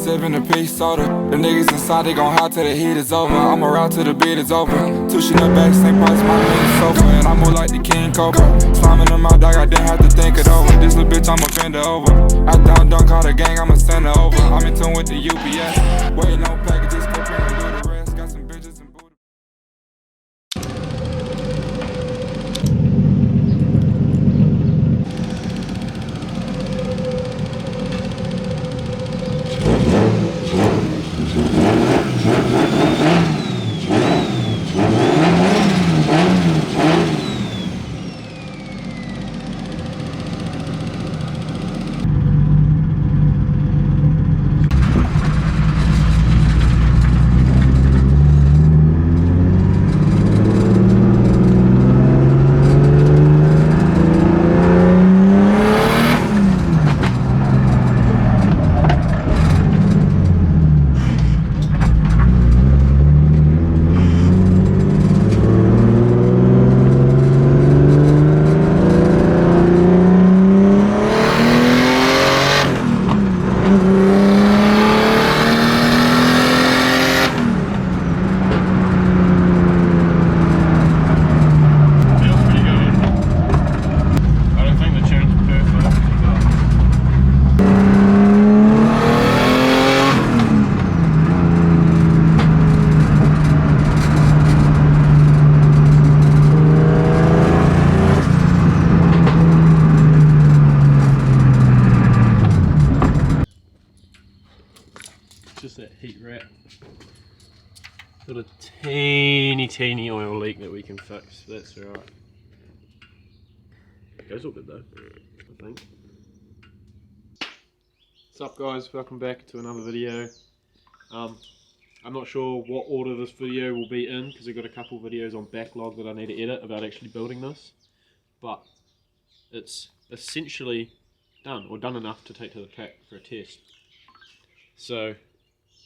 sipping a peach soda. The niggas inside, they gon' howl till the heat is over. I'ma route till the beat is over. Tuition the back, same price, my nigga sofa. And I move like the King Cobra. Slamming in my dog, I didn't have to think it over. This little bitch, I'ma bend her over. After I'm done, call the gang, I'ma send her over. I'm in tune with the UPS. Waiting on packages, cooking and do the rest. Got some bitches and booty. Just that heat rat. Got a teeny oil leak that we can fix. That's alright. Goes all good though, I think. What's up guys? Welcome back to another video. I'm not sure what order this video will be in because I've got a couple videos on backlog that I need to edit about actually building this. But it's essentially done, or done enough to take to the track for a test. So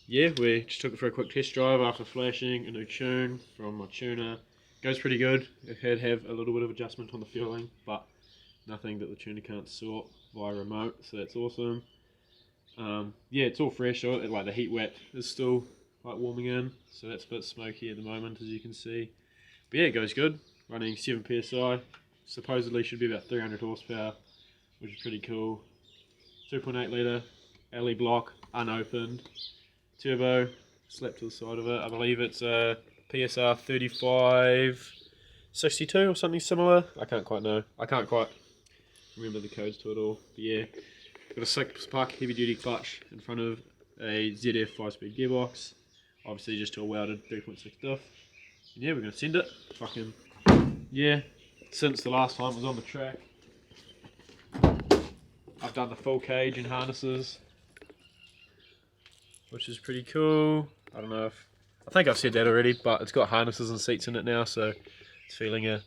yeah, we just took it for a quick test drive after flashing a new tune from my tuner. Goes pretty good. It had have a little bit of adjustment on the fueling, but nothing that the tuner can't sort via remote, so that's awesome. Yeah, it's all fresh. Like the heat wet is still like warming in, so that's a bit smoky at the moment, as you can see. But yeah, it goes good. Running 7 psi. Supposedly should be about 300 horsepower, which is pretty cool. 2.8 litre alley block, unopened. Turbo slapped to the side of it. I believe it's a PSR 3562 or something similar. I can't quite know. I can't quite remember the codes to it all. But yeah, got a 6-puck heavy duty clutch in front of a ZF 5-speed gearbox. Obviously just to a welded 3.6 diff. And yeah, we're gonna send it. Fucking yeah. Since the last time it was on the track, I've done the full cage and harnesses, which is pretty cool. I don't know if, I think I've said that already, but it's got harnesses and seats in it now, so it's feeling a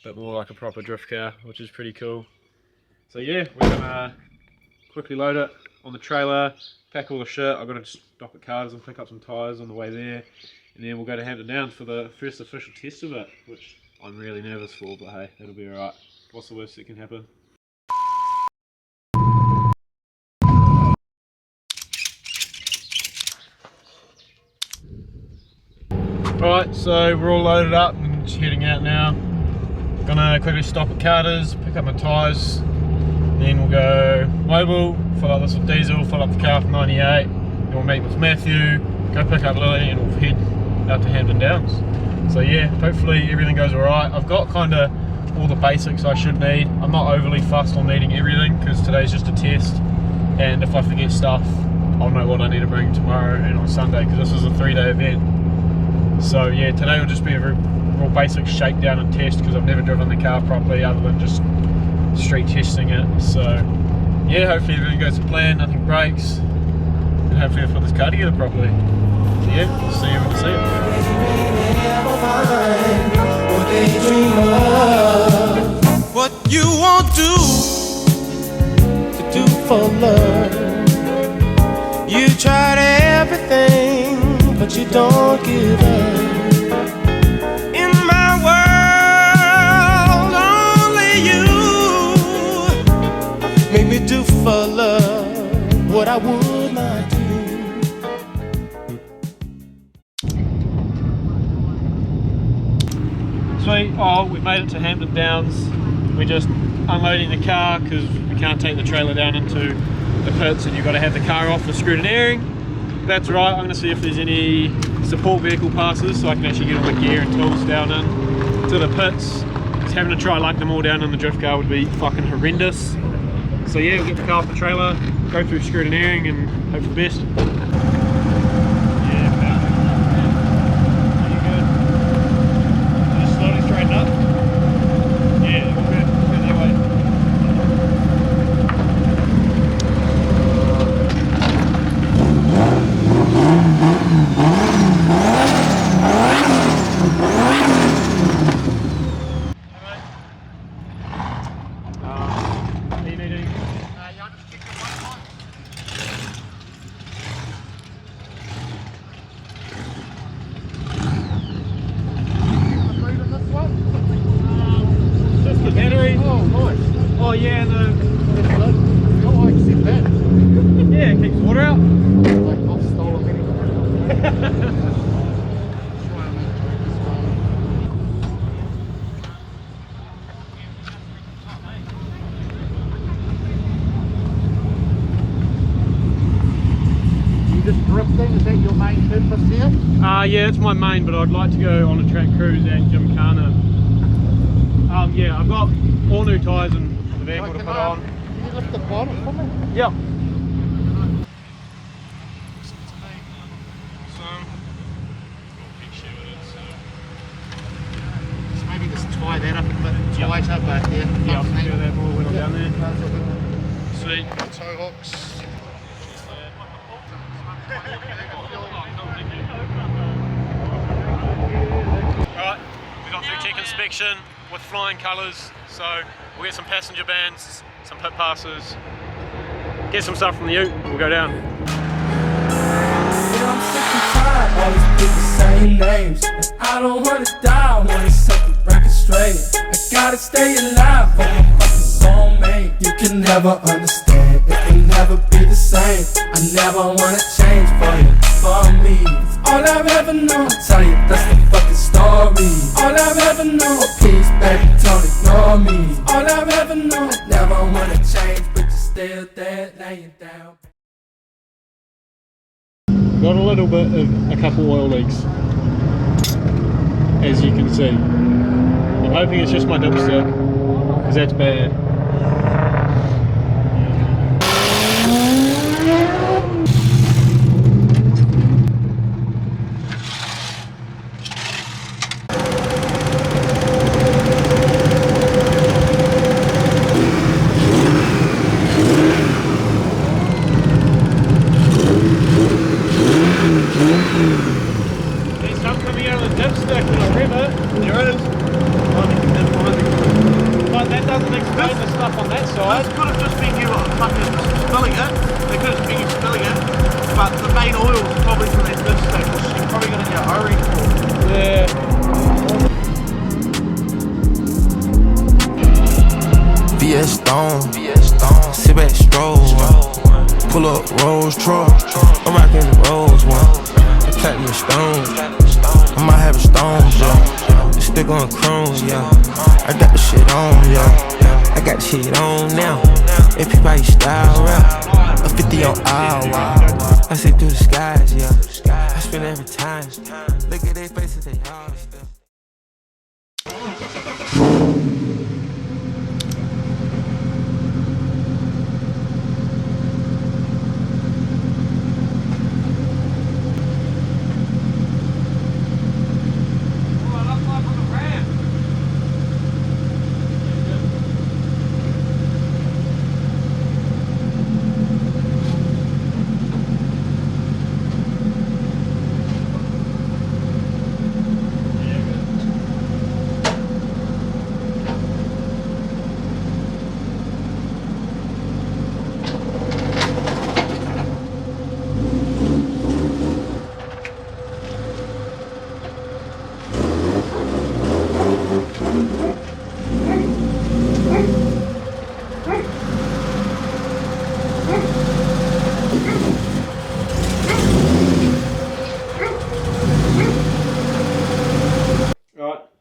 bit more like a proper drift car, which is pretty cool. So yeah, we're gonna quickly load it on the trailer, pack all the shit. I've got to stop at Carter's and pick up some tyres on the way there, and then we'll go to Hampton Downs for the first official test of it, which I'm really nervous for, but hey, it'll be alright. What's the worst that can happen? Alright, so we're all loaded up and just heading out now. Gonna quickly stop at Carter's, pick up my tyres, then we'll go mobile, fill up this with diesel, fill up the car for 98, then we'll meet with Matthew, go pick up Lily, and we'll head out to Hampton Downs. So yeah, hopefully everything goes alright. I've got kind of all the basics I should need. I'm not overly fussed on needing everything because today's just a test, and if I forget stuff, I'll know what I need to bring tomorrow and on Sunday, because this is a 3-day event. So yeah, today will just be a real basic shakedown and test because I've never driven the car properly other than just street testing it. So yeah, hopefully everything goes to plan, nothing breaks, and hopefully I'll put this car together properly. So yeah, we'll see you when I see it. What you won't do to do for love. You tried everything, but you don't give up. In my world, only you make me do for love what I would not do. Oh, we made it to Hampton Downs. We're just unloading the car because we can't take the trailer down into the pits and you've got to have the car off for screwed and airing. That's right, I'm going to see if there's any support vehicle passes so I can actually get all the gear and tools down in to the pits. Because having to try like them all down in the drift car would be fucking horrendous. So yeah, we'll get the car off the trailer, go through screwed and airing and hope for the best. Oh yeah, no. Oh, I accept that. Yeah, it keeps water out. Like I've stolen many. You just drifting? Is that your main purpose here? Yeah, it's my main, but I'd like to go on a track cruise and Gymkhana. Yeah, I've got all new tyres and the vehicle to put on. Can you lift the bonnet for me? Yep. Just maybe just tie that up a bit tighter, but yeah. Yeah, I'll do that more when I'm down there. Sweet. Toe hooks. Alright, we got through check inspection with flying colours, so we'll get some passenger bands, some pit passes, get some stuff from the ute, and we'll go down. I'm sick and tired, always pick the same names. And I don't wanna die, I wanna set the record straight. I gotta stay alive for my fucking soulmate. You can never understand, it can never be the same. I never wanna change for you, for me. It's all I've ever known, I'll tell you that's the fucking story. All I've ever known, peace baby, don't ignore me. It's all I've ever known, I never wanna change, but you're still there laying down. Got a little bit of a couple oil leaks, as you can see. I'm hoping it's just my dipstick, because that's bad. Sit back, stroll, pull up Rolls truck. I'm rockin' the Rolls one. The platinum stones, I might have a stones, yeah. It's still going chrome, yeah. I got the shit on, yeah. I got the shit on now. If you buy your style rap, a 50 on hour. I see through the skies, yeah. I spend every time. Look at their faces, they all still.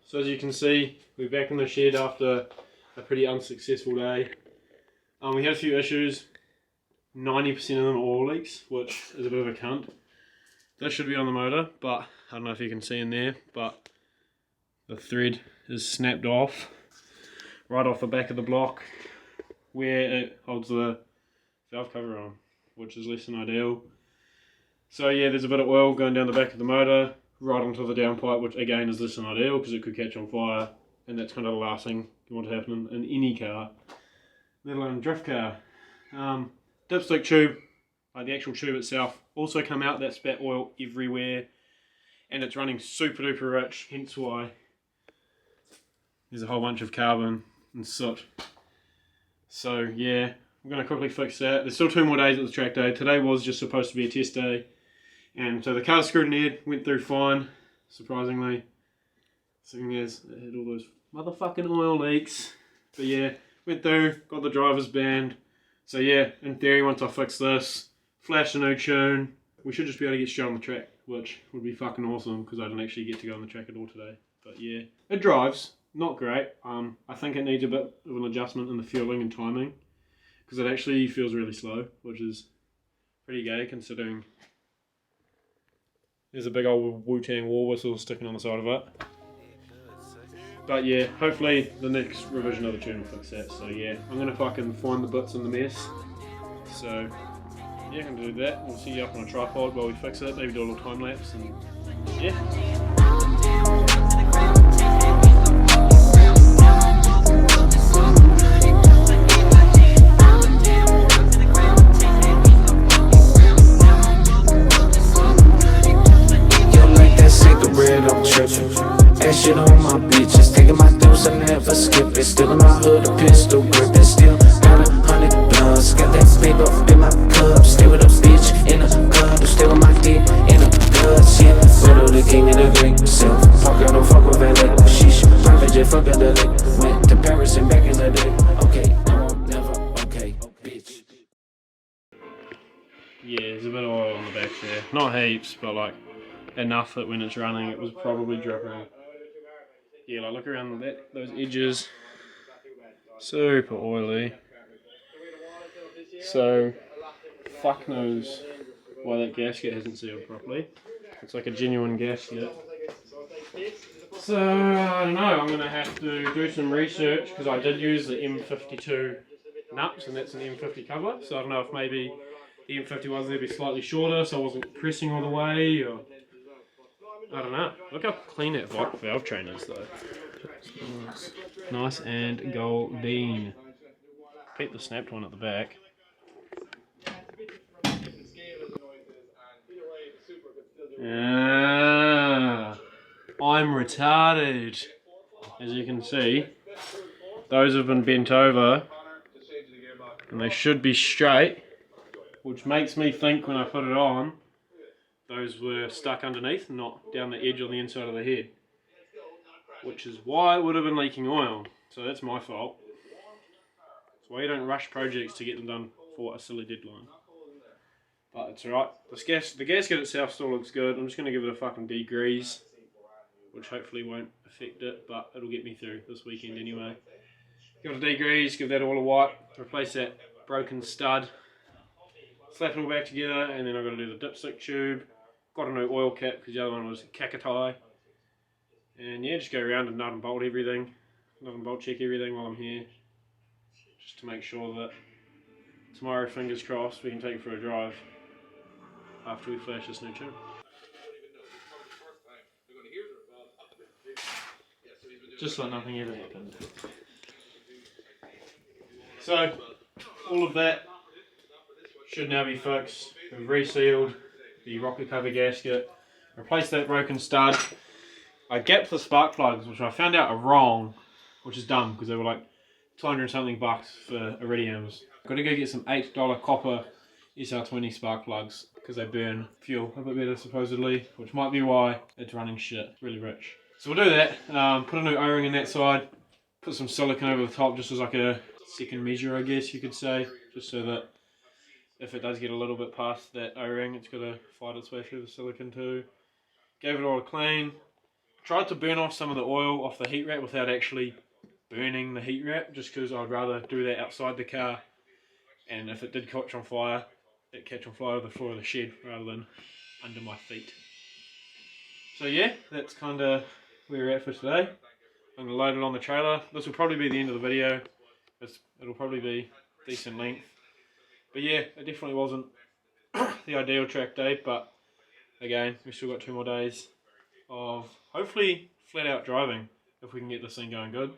So as you can see, we're back in the shed after a pretty unsuccessful day. We had a few issues. 90% of them are oil leaks, which is a bit of a cunt. This should be on the motor, but I don't know if you can see in there, but the thread is snapped off right off the back of the block where it holds the valve cover on, which is less than ideal. So yeah, there's a bit of oil going down the back of the motor right onto the downpipe, which again is less than ideal because it could catch on fire, and that's kind of the last thing you want to happen in any car, let alone a drift car. Dipstick tube, like the actual tube itself, also come out. That spat oil everywhere, and it's running super duper rich, hence why there's a whole bunch of carbon and soot. So yeah, we're going to quickly fix that. There's still 2 more days at the track day. Today was just supposed to be a test day, and so the car's screwed in ahead, went through fine, surprisingly, seeing as it had all those motherfucking oil leaks. But yeah, went through, got the driver's band. So yeah, in theory, once I fix this, flash a new tune, we should just be able to get straight on the track, which would be fucking awesome because I didn't actually get to go on the track at all today. But yeah, it drives, not great. I think it needs a bit of an adjustment in the fueling and timing because it actually feels really slow, which is pretty gay considering there's a big old Wu-Tang war whistle sticking on the side of it. But yeah, hopefully the next revision of the tune will fix that. So yeah, I'm gonna fucking find the bits in the mess. So yeah, I'm gonna do that. We'll see you up on a tripod while we fix it. Maybe do a little time lapse and yeah. That shit on my bitches, taking my dose, I never skip it. Still in my hood, a pistol grip, and still got 100 blunts. Got that paper up in my cup, still with a bitch in a club, still with my dick in a guts, yeah. Riddle the king of the great self. Fuck, I don't fuck with valet, sheesh. Private jet, fuck the lake. Went to Paris and back in the day. Okay, I won't never, okay, bitch. Yeah, there's a bit of oil on the back there. Not heaps, but like enough that when it's running it was probably dripping. Yeah, like look around those edges, super oily. So, fuck knows why that gasket hasn't sealed properly. It's like a genuine gasket. So, I don't know, I'm going to have to do some research because I did use the M52 nuts and that's an M50 cover. So I don't know if maybe the M50 ones would be slightly shorter so I wasn't pressing all the way, or I don't know. Look how clean that valve train is though. Nice and golden. Beat the snapped one at the back. I'm retarded. As you can see, those have been bent over and they should be straight, which makes me think when I put it on those were stuck underneath, not down the edge on the inside of the head, which is why it would have been leaking oil. So that's my fault. That's why you don't rush projects to get them done for a silly deadline. But it's alright. The gasket itself still looks good. I'm just going to give it a fucking degrease, which hopefully won't affect it, but it'll get me through this weekend anyway. Give it a degrease, give that all a wipe, replace that broken stud, slap it all back together, and then I've got to do the dipstick tube. Got a new oil cap because the other one was Kakatai. And yeah, just go around and nut and bolt everything. Nut and bolt check everything while I'm here. Just to make sure that tomorrow, fingers crossed, we can take it for a drive after we flash this new tune. Just like nothing ever happened. So, all of that should now be fixed. We've resealed the rocket cover gasket, replaced that broken stud. I gapped the spark plugs, which I found out are wrong, which is dumb because they were like 200 something bucks for iridiums. Got to go get some $8 copper SR20 spark plugs because they burn fuel a bit better supposedly, which might be why it's running shit, really rich. So we'll do that, put a new O-ring in that side, put some silicone over the top just as like a second measure I guess you could say, just so that if it does get a little bit past that O-ring, it's got to fight its way through the silicone too. Gave it all a clean, tried to burn off some of the oil off the heat wrap without actually burning the heat wrap, just because I'd rather do that outside the car, and if it did catch on fire, it'd catch on fire on the floor of the shed rather than under my feet. So yeah, that's kind of where we're at for today. I'm going to load it on the trailer. This will probably be the end of the video. It'll probably be decent length. But yeah, it definitely wasn't the ideal track day, but again, we've still got 2 more days of hopefully flat out driving if we can get this thing going good.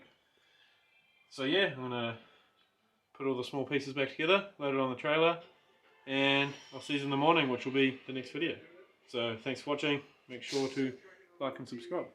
So yeah, I'm going to put all the small pieces back together, load it on the trailer, and I'll see you in the morning, which will be the next video. So thanks for watching. Make sure to like and subscribe.